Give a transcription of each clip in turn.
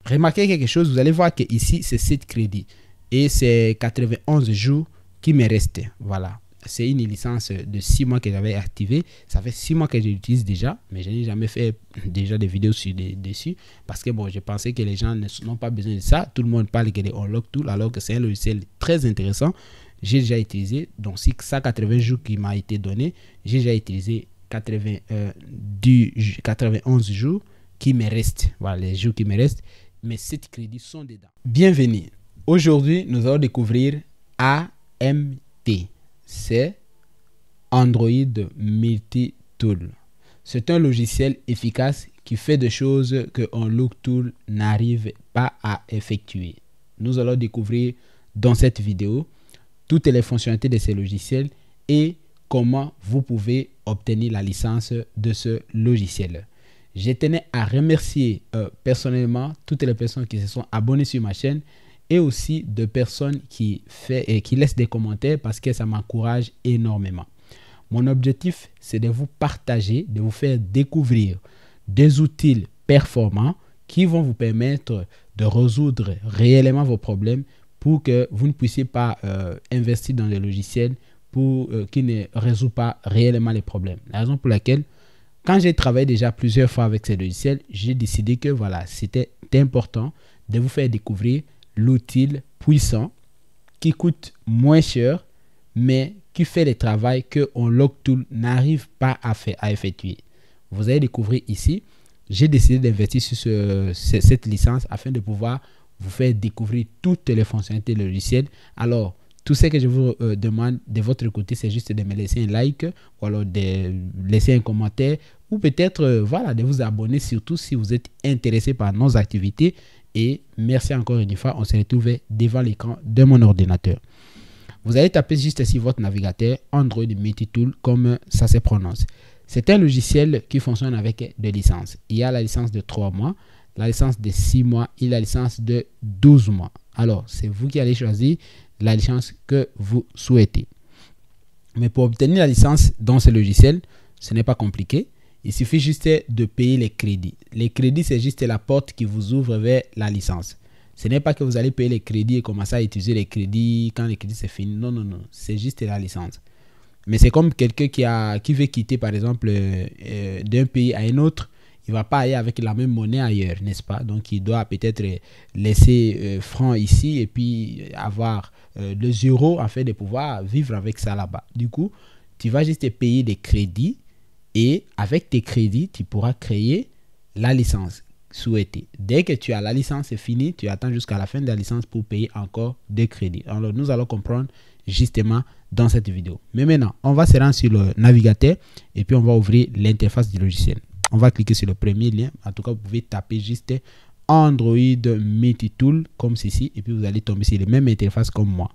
Remarquez quelque chose, vous allez voir que ici c'est 7 crédits et c'est 91 jours qui me restent. Voilà, c'est une licence de 6 mois que j'avais activée. Ça fait 6 mois que je l'utilise déjà, mais je n'ai jamais fait déjà des vidéos dessus parce que bon, je pensais que les gens n'ont pas besoin de ça. Tout le monde parle que de Unlock Tool alors que c'est un logiciel très intéressant. J'ai déjà utilisé, donc si ça 80 jours qui m'a été donné, j'ai déjà utilisé 91 jours qui me restent. Voilà les jours qui me restent. Mais 7 crédits sont dedans. Bienvenue. Aujourd'hui, nous allons découvrir AMT. C'est Android Multi Tool. C'est un logiciel efficace qui fait des choses que Unlock Tool n'arrive pas à effectuer. Nous allons découvrir dans cette vidéo toutes les fonctionnalités de ces logiciels et comment vous pouvez obtenir la licence de ce logiciel. Je tenais à remercier personnellement toutes les personnes qui se sont abonnées sur ma chaîne et aussi de personnes qui laissent des commentaires parce que ça m'encourage énormément. Mon objectif, c'est de vous partager, de vous faire découvrir des outils performants qui vont vous permettre de résoudre réellement vos problèmes pour que vous ne puissiez pas investir dans des logiciels qui ne résout pas réellement les problèmes. La raison pour laquelle, quand j'ai travaillé déjà plusieurs fois avec ces logiciels, j'ai décidé que voilà, c'était important de vous faire découvrir l'outil puissant qui coûte moins cher, mais qui fait le travail que Unlock Tool n'arrive pas à effectuer. Vous allez découvrir ici, j'ai décidé d'investir sur cette licence afin de pouvoir vous faire découvrir toutes les fonctionnalités du logiciel. Alors, tout ce que je vous demande de votre côté, c'est juste de me laisser un like ou alors de laisser un commentaire ou peut-être voilà, de vous abonner, surtout si vous êtes intéressé par nos activités. Et merci encore une fois, on se retrouve devant l'écran de mon ordinateur. Vous allez taper juste ici votre navigateur Android Multi Tool comme ça se prononce. C'est un logiciel qui fonctionne avec des licences. Il y a la licence de 3 mois, la licence de 6 mois et la licence de 12 mois. Alors, c'est vous qui allez choisir la licence que vous souhaitez. Mais pour obtenir la licence dans ce logiciel, ce n'est pas compliqué. Il suffit juste de payer les crédits. Les crédits, c'est juste la porte qui vous ouvre vers la licence. Ce n'est pas que vous allez payer les crédits et commencer à utiliser les crédits quand les crédits c'est fini. Non, non, non. C'est juste la licence. Mais c'est comme quelqu'un qui veut quitter, par exemple, d'un pays à un autre. Il ne va pas aller avec la même monnaie ailleurs, n'est-ce pas? Donc, il doit peut-être laisser francs ici et puis avoir le euro afin de pouvoir vivre avec ça là-bas. Du coup, tu vas juste payer des crédits et avec tes crédits, tu pourras créer la licence souhaitée. Dès que tu as la licence, c'est fini. Tu attends jusqu'à la fin de la licence pour payer encore des crédits. Alors, nous allons comprendre justement dans cette vidéo. Mais maintenant, on va se rendre sur le navigateur et puis on va ouvrir l'interface du logiciel. On va cliquer sur le premier lien. En tout cas, vous pouvez taper juste Android Multi Tool comme ceci et puis vous allez tomber sur les mêmes interfaces comme moi.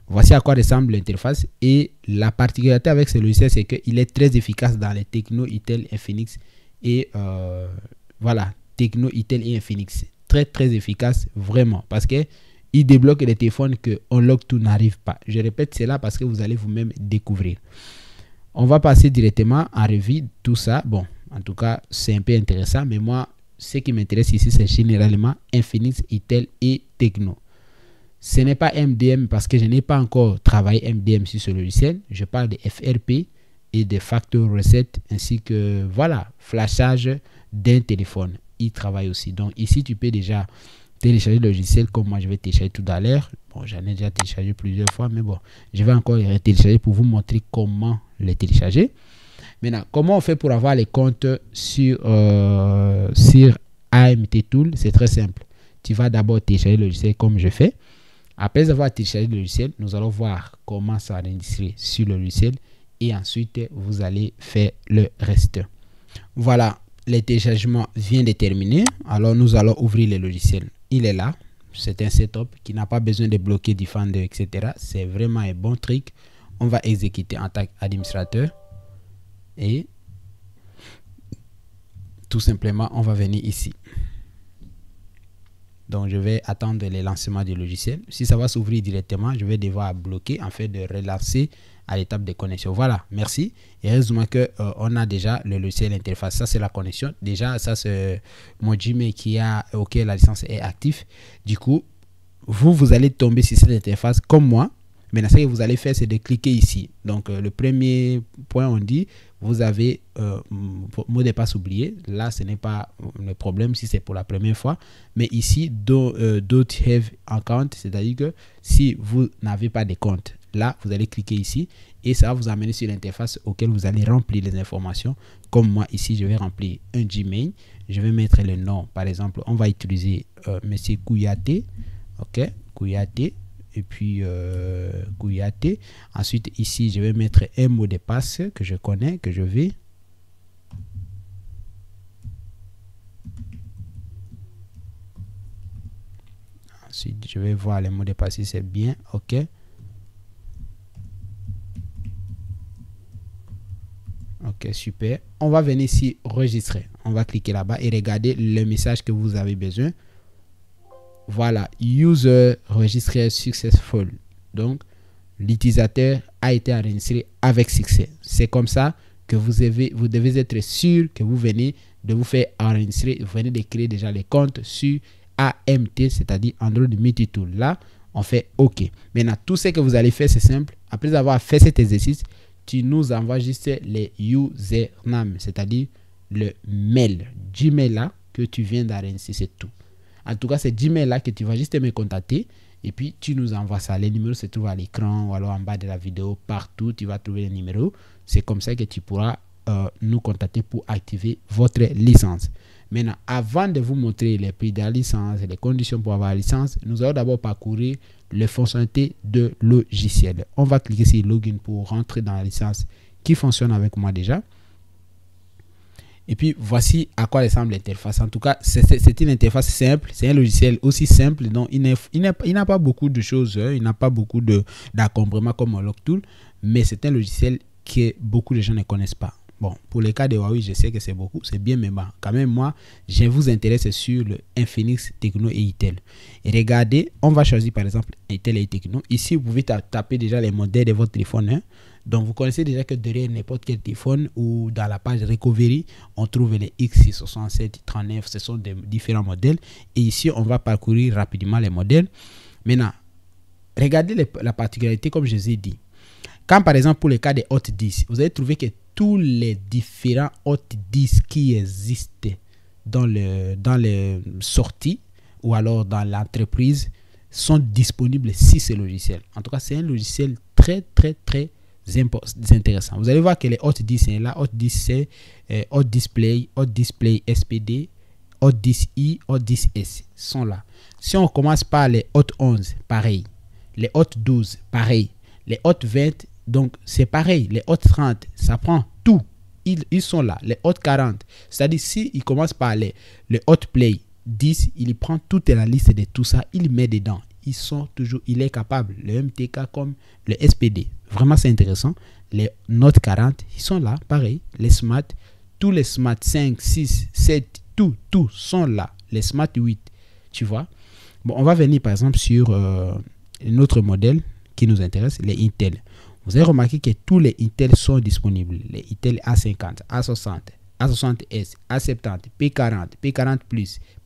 Voici à quoi ressemble l'interface et la particularité avec ce logiciel, c'est qu'il est très efficace dans les Tecno, Itel, Infinix et voilà, Tecno, Itel et Infinix. Très très efficace vraiment parce que il débloque les téléphones que Unlock Tool n'arrive pas. Je répète cela parce que vous allez vous-même découvrir. On va passer directement en revue tout ça. Bon, en tout cas, c'est un peu intéressant, mais moi, ce qui m'intéresse ici, c'est généralement Infinix, Itel et Tecno. Ce n'est pas MDM parce que je n'ai pas encore travaillé MDM sur ce logiciel. Je parle de FRP et de Factor Reset ainsi que, voilà, flashage d'un téléphone. Il travaille aussi. Donc ici, tu peux déjà télécharger le logiciel comme moi je vais télécharger tout à l'heure. Bon, j'en ai déjà téléchargé plusieurs fois, mais bon, je vais encore les télécharger pour vous montrer comment les télécharger. Maintenant, comment on fait pour avoir les comptes sur AMT Tool? C'est très simple. Tu vas d'abord télécharger le logiciel comme je fais. Après avoir téléchargé le logiciel, nous allons voir comment s'enregistrer sur le logiciel et ensuite vous allez faire le reste. Voilà, le téléchargement vient de terminer. Alors nous allons ouvrir le logiciel. Il est là. C'est un setup qui n'a pas besoin de bloquer Defender, etc. C'est vraiment un bon truc. On va exécuter en tant qu'administrateur. Et tout simplement, on va venir ici. Donc, je vais attendre le lancement du logiciel. Si ça va s'ouvrir directement, je vais devoir bloquer en fait de relancer à l'étape de connexion. Voilà, merci. Et heureusement que on a déjà le logiciel interface. Ça, c'est la connexion. Déjà, ça, c'est mon Gmail auquel la licence est active. Du coup, vous allez tomber sur cette interface comme moi. Maintenant, ce que vous allez faire, c'est de cliquer ici. Donc, le premier point, on dit, vous avez mot de passe oublié. Là, ce n'est pas le problème si c'est pour la première fois. Mais ici, don't have account, c'est-à-dire que si vous n'avez pas de compte, là, vous allez cliquer ici et ça va vous amener sur l'interface auquel vous allez remplir les informations. Comme moi, ici, je vais remplir un Gmail. Je vais mettre le nom. Par exemple, on va utiliser Monsieur Kouyaté. OK, Kouyaté. Et puis Kouyaté. Ensuite ici je vais mettre un mot de passe que je connais, que je vais. Ensuite je vais voir les mots de passe si c'est bien. OK. OK, super. On va venir ici enregistrer. On va cliquer là-bas et regarder le message que vous avez besoin. Voilà, user registré successful. Donc, l'utilisateur a été enregistré avec succès. C'est comme ça que vous devez être sûr que vous venez de vous faire enregistrer. Vous venez de créer déjà les comptes sur AMT, c'est-à-dire Android Meeting Tool. Là, on fait OK. Maintenant, tout ce que vous allez faire, c'est simple. Après avoir fait cet exercice, tu nous envoies juste les usernames, c'est-à-dire le mail, Gmail là que tu viens d'enregistrer, c'est tout. En tout cas, c'est Gmail là que tu vas juste me contacter et puis tu nous envoies ça. Les numéros se trouvent à l'écran ou alors en bas de la vidéo, partout tu vas trouver les numéros. C'est comme ça que tu pourras nous contacter pour activer votre licence. Maintenant, avant de vous montrer les prix de la licence et les conditions pour avoir la licence, nous allons d'abord parcourir les fonctionnalités de logiciel. On va cliquer sur Login pour rentrer dans la licence qui fonctionne avec moi déjà. Et puis, voici à quoi ressemble l'interface. En tout cas, c'est une interface simple. C'est un logiciel aussi simple. Donc, il n'a pas beaucoup de choses. Il n'a pas beaucoup d'accombrement comme un Locktool. Mais c'est un logiciel que beaucoup de gens ne connaissent pas. Bon, pour les cas de Huawei, je sais que c'est beaucoup. C'est bien, mais bon, quand même, moi, je vous intéresse sur le Infinix, Tecno et Itel. Et regardez, on va choisir par exemple Itel et Tecno. Ici, vous pouvez taper déjà les modèles de votre téléphone. Hein. Donc, vous connaissez déjà que derrière n'importe quel téléphone ou dans la page Recovery, on trouve les X667, 39, ce sont des différents modèles. Et ici, on va parcourir rapidement les modèles. Maintenant, regardez la particularité comme je vous ai dit. Quand par exemple, pour le cas des Hot 10, vous allez trouver que tous les différents Hot 10 qui existent dans les sorties ou alors dans l'entreprise sont disponibles sur ce logiciel. En tout cas, c'est un logiciel très intéressant. Vous allez voir que les Hot 10 sont là. Hot 10 c'est Hot Display, Hot Display SPD, Hot 10i, Hot 10s sont là. Si on commence par les Hot 11, pareil. Les Hot 12, pareil. Les Hot 20, donc c'est pareil. Les Hot 30, ça prend tout. Ils sont là. Les Hot 40, c'est-à-dire si il commence par le Hot Play 10, il prend toute la liste de tout ça, il met dedans. Ils sont toujours, il est capable, le MTK comme le SPD. Vraiment, c'est intéressant. Les Note 40, ils sont là, pareil. Les Smart, tous les Smart 5, 6, 7, tout sont là. Les Smart 8, tu vois. Bon, on va venir par exemple sur un autre modèle qui nous intéresse, les Intel. Vous avez remarqué que tous les Intel sont disponibles. Les Intel A50, A60, A60S, A70, P40, P40+,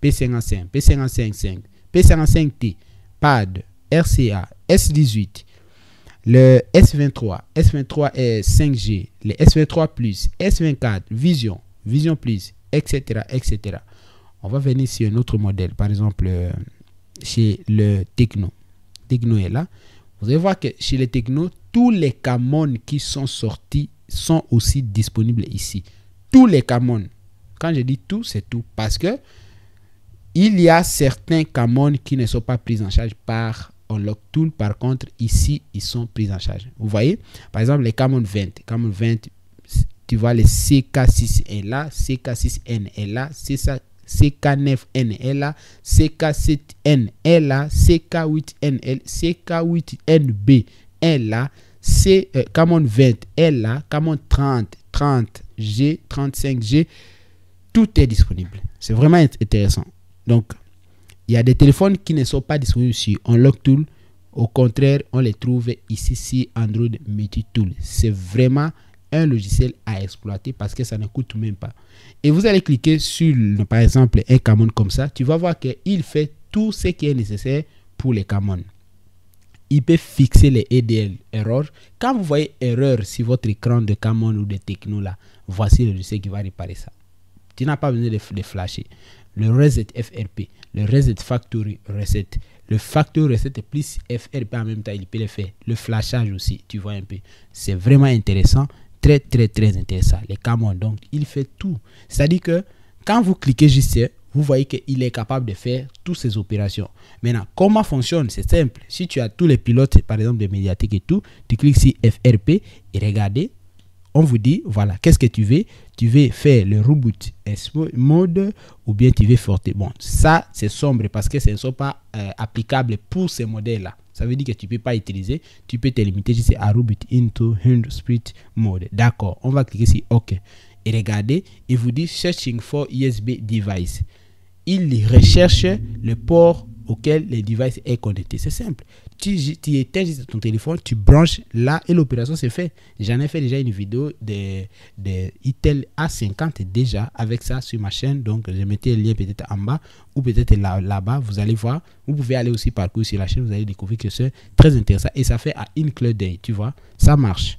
P55, P55.5, P55T, PAD, RCA, S18, le S23, S23 est 5G, le S23+, S24, Vision, Vision+, etc., etc. On va venir sur un autre modèle, par exemple chez le Tecno. Tecno est là. Vous allez voir que chez les Tecno, tous les Camon qui sont sortis sont aussi disponibles ici. Tous les Camon. Quand je dis tout, c'est tout. Parce que il y a certains Camon qui ne sont pas pris en charge par Unlocktool. Par contre, ici, ils sont pris en charge. Vous voyez, par exemple, les Camon 20. Camon 20, tu vois, les CK6 est là, CK6N est là, CK9N est là, CK7N est là, CK8N est là, CK8NB est là, Camon 20 est là, Camon 30, 30G, 35G, tout est disponible. C'est vraiment intéressant. Donc, il y a des téléphones qui ne sont pas disponibles sur Unlocktool. Au contraire, on les trouve ici sur Android Multitool. C'est vraiment un logiciel à exploiter parce que ça ne coûte même pas. Et vous allez cliquer sur, par exemple, un Camon comme ça. Tu vas voir qu'il fait tout ce qui est nécessaire pour les Camon. Il peut fixer les EDL, erreurs. Quand vous voyez erreur sur votre écran de Camon ou de Tecno, là, voici le logiciel qui va réparer ça. Tu n'as pas besoin de flasher. Le Reset FRP, le Reset Factory Reset, le Factory Reset plus FRP en même temps, il peut le faire. Le flashage aussi, tu vois un peu. C'est vraiment intéressant, très intéressant. Les Camon, donc, il fait tout. C'est-à-dire que quand vous cliquez juste, vous voyez qu'il est capable de faire toutes ces opérations. Maintenant, comment fonctionne? C'est simple. Si tu as tous les pilotes, par exemple, de médiathèque et tout, tu cliques sur FRP et regardez. On vous dit, voilà, qu'est-ce que tu veux? Tu veux faire le reboot mode ou bien tu veux forter. Bon, ça, c'est sombre parce que ce ne sont pas applicables pour ces modèles-là. Ça veut dire que tu ne peux pas utiliser. Tu peux te limiter juste à reboot into split mode. D'accord, on va cliquer sur OK. Et regardez, il vous dit Searching for USB device. Il recherche le port auquel le device est connecté. C'est simple. Tu éteins ton téléphone, tu branches là et l'opération c'est fait. J'en ai fait déjà une vidéo de Itel A50 déjà avec ça sur ma chaîne. Donc je mettais le lien peut-être en bas ou peut-être là-bas. Vous allez voir. Vous pouvez aller aussi parcourir sur la chaîne. Vous allez découvrir que c'est très intéressant. Et ça fait à une clé d'œil. Tu vois, ça marche.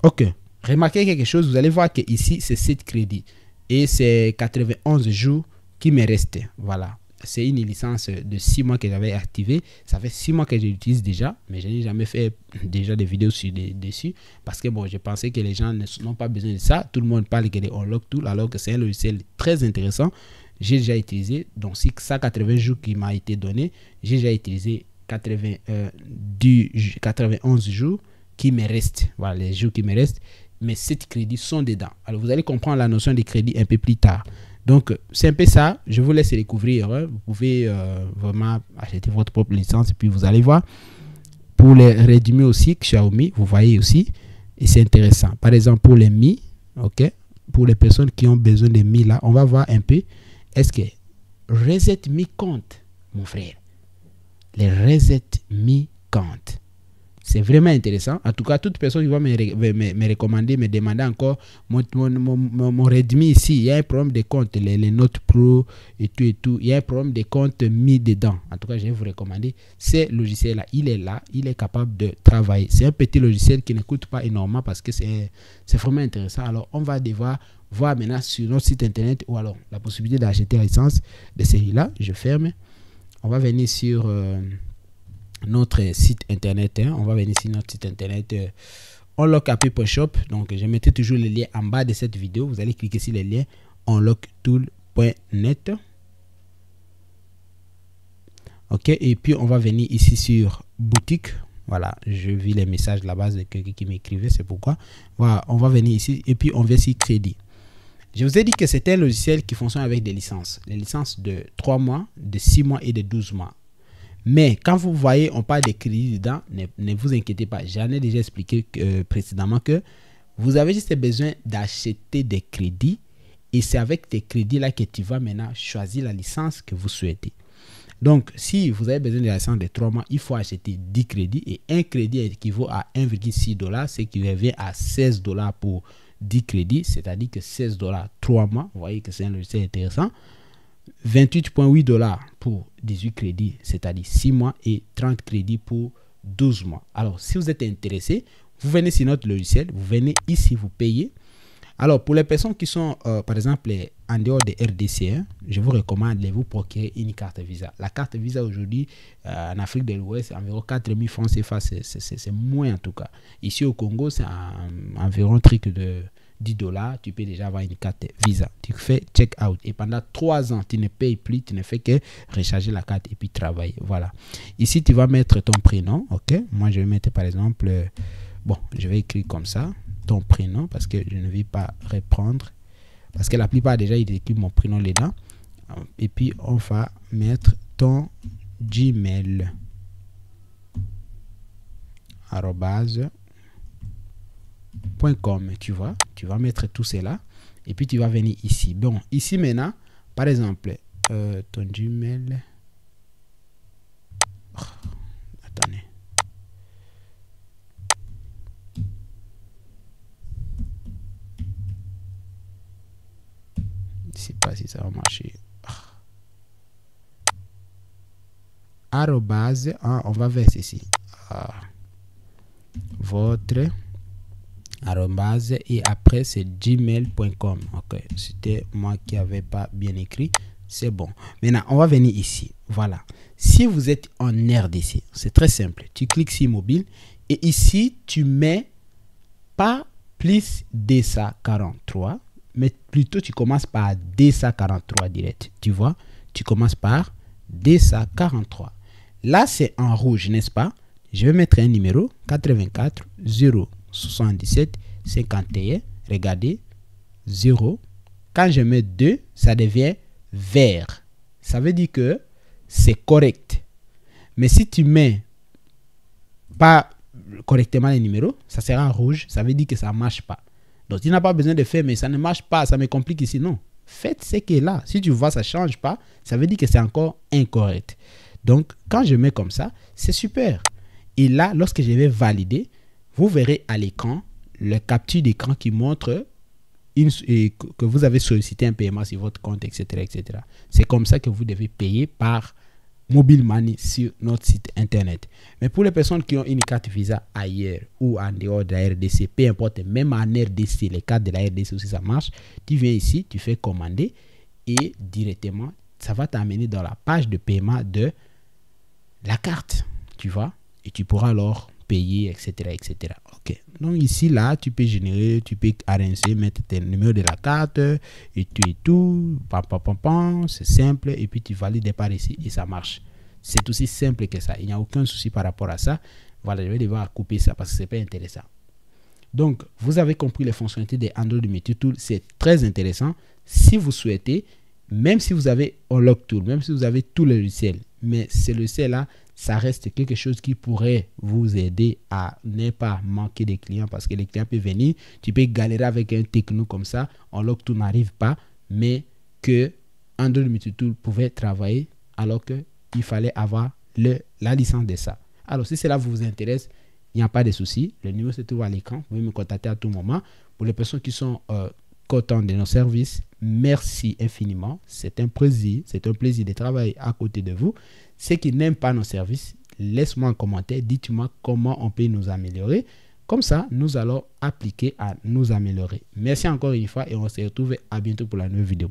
Ok. Remarquez quelque chose. Vous allez voir que ici c'est 7 crédits. Et c'est 91 jours qui me reste. Voilà. C'est une licence de 6 mois que j'avais activée. Ça fait 6 mois que je l'utilise déjà, mais je n'ai jamais fait déjà des vidéos dessus parce que bon, je pensais que les gens n'ont pas besoin de ça. Tout le monde parle que les Unlock Tool alors que c'est un logiciel très intéressant. J'ai déjà utilisé, donc si ça 80 jours qui m'a été donné, j'ai déjà utilisé 91 jours qui me restent. Voilà, les jours qui me restent, mais 7 crédits sont dedans. Alors vous allez comprendre la notion des crédits un peu plus tard. Donc, c'est un peu ça. Je vous laisse découvrir. Hein. Vous pouvez vraiment acheter votre propre licence et puis vous allez voir. Pour les Redmi aussi, Xiaomi, vous voyez aussi. Et c'est intéressant. Par exemple, pour les Mi, ok, pour les personnes qui ont besoin de Mi là, on va voir un peu. Est-ce que Reset Mi compte, mon frère? Les Reset Mi compte. C'est vraiment intéressant. En tout cas, toute personne qui va me recommander, me demander encore mon Redmi ici, il y a un problème de compte, les Note Pro et tout. Il y a un problème de compte mis dedans. En tout cas, je vais vous recommander ce logiciel-là. Il est là, il est capable de travailler. C'est un petit logiciel qui ne coûte pas énormément parce que c'est vraiment intéressant. Alors, on va devoir voir maintenant sur notre site internet ou alors la possibilité d'acheter la licence de celui-là. Je ferme. On va venir sur notre site internet, hein. On va venir sur notre site internet unlockap.shop. Donc je mettais toujours le lien en bas de cette vidéo. Vous allez cliquer sur le lien unlocktool.net. Ok, et puis on va venir ici sur boutique. Voilà, je vis les messages de la base de quelqu'un qui m'écrivait, c'est pourquoi. Voilà, on va venir ici et puis on va sur crédit. Je vous ai dit que c'était un logiciel qui fonctionne avec des licences. Les licences de 3 mois, de 6 mois et de 12 mois. Mais quand vous voyez, on parle de crédit dedans, ne vous inquiétez pas. J'en ai déjà expliqué précédemment que vous avez juste besoin d'acheter des crédits et c'est avec tes crédits là que tu vas maintenant choisir la licence que vous souhaitez. Donc, si vous avez besoin de la licence de 3 mois, il faut acheter 10 crédits et un crédit équivaut à 1,6 $, ce qui revient à 16 $ pour 10 crédits, c'est-à-dire que 16 $, 3 mois. Vous voyez que c'est un logiciel intéressant. 28,8 $ pour 18 crédits, c'est-à-dire 6 mois et 30 crédits pour 12 mois. Alors, si vous êtes intéressé, vous venez sur notre logiciel, vous venez ici, vous payez. Alors, pour les personnes qui sont, par exemple, en dehors de RDC, hein, je vous recommande de vous procurer une carte Visa. La carte Visa aujourd'hui, en Afrique de l'Ouest, c'est environ 4000 francs CFA, c'est moins en tout cas. Ici au Congo, c'est environ un truc de 10 $, tu peux déjà avoir une carte Visa. Tu fais check out et pendant 3 ans, tu ne payes plus, tu ne fais que recharger la carte et puis travailler. Voilà. Ici, tu vas mettre ton prénom. Ok. Moi, je vais mettre par exemple, bon, je vais écrire comme ça, ton prénom parce que je ne vais pas reprendre parce que la plupart déjà ils écrivent mon prénom dedans. Et puis, on va mettre ton Gmail. .com, tu vois, tu vas mettre tout cela et puis tu vas venir ici. Bon, ici maintenant, par exemple, ton Gmail. Oh, attendez, arrobase, on va vers ceci. Votre arrobase et après c'est gmail.com. Ok, c'était moi qui n'avais pas bien écrit. C'est bon. Maintenant, on va venir ici. Voilà. Si vous êtes en RDC, c'est très simple. Tu cliques sur mobile et ici, tu mets pas plus DSA43, mais plutôt tu commences par DSA43 direct. Tu vois, tu commences par DSA43. Là, c'est en rouge, n'est-ce pas? Je vais mettre un numéro 84 077 51. Regardez, 0. Quand je mets 2, ça devient vert. Ça veut dire que c'est correct. Mais si tu mets pas correctement les numéros, ça sera rouge. Ça veut dire que ça ne marche pas. Donc, tu n'as pas besoin de faire, mais ça ne marche pas, ça me complique ici. Non. Faites ce qui est là. Si tu vois, ça ne change pas, ça veut dire que c'est encore incorrect. Donc, quand je mets comme ça, c'est super. Et là, lorsque je vais valider, vous verrez à l'écran le capture d'écran qui montre que vous avez sollicité un paiement sur votre compte, etc. etc. C'est comme ça que vous devez payer par mobile money sur notre site internet. Mais pour les personnes qui ont une carte Visa ailleurs ou en dehors de la RDC, peu importe, même en RDC, les cartes de la RDC aussi ça marche, tu viens ici, tu fais commander et directement, ça va t'amener dans la page de paiement de la carte, tu vois, et tu pourras alors payer, etc. etc. Ok. Donc ici, là, tu peux générer, tu peux arranger, mettre tes numéros de la carte et tout. C'est simple. Et puis tu valides par ici et ça marche. C'est aussi simple que ça. Il n'y a aucun souci par rapport à ça. Voilà, je vais devoir couper ça parce que c'est pas intéressant. Donc, vous avez compris les fonctionnalités des Android Multitool. C'est très intéressant. Si vous souhaitez, même si vous avez Unlock Tool, même si vous avez tous les logiciels, mais ce logiciel-là, ça reste quelque chose qui pourrait vous aider à ne pas manquer de clients parce que les clients peuvent venir, tu peux galérer avec un techno comme ça, Unlock Tool n'arrive pas, mais que Android Multitool pouvait travailler alors qu'il fallait avoir la licence de ça. Alors, si cela vous intéresse, il n'y a pas de souci. Le numéro se trouve à l'écran. Vous pouvez me contacter à tout moment. Pour les personnes qui sont contentes de nos services, merci infiniment. C'est un plaisir de travailler à côté de vous. Ceux qui n'aiment pas nos services, laisse-moi un commentaire. Dites-moi comment on peut nous améliorer. Comme ça, nous allons appliquer à nous améliorer. Merci encore une fois et on se retrouve à bientôt pour la nouvelle vidéo.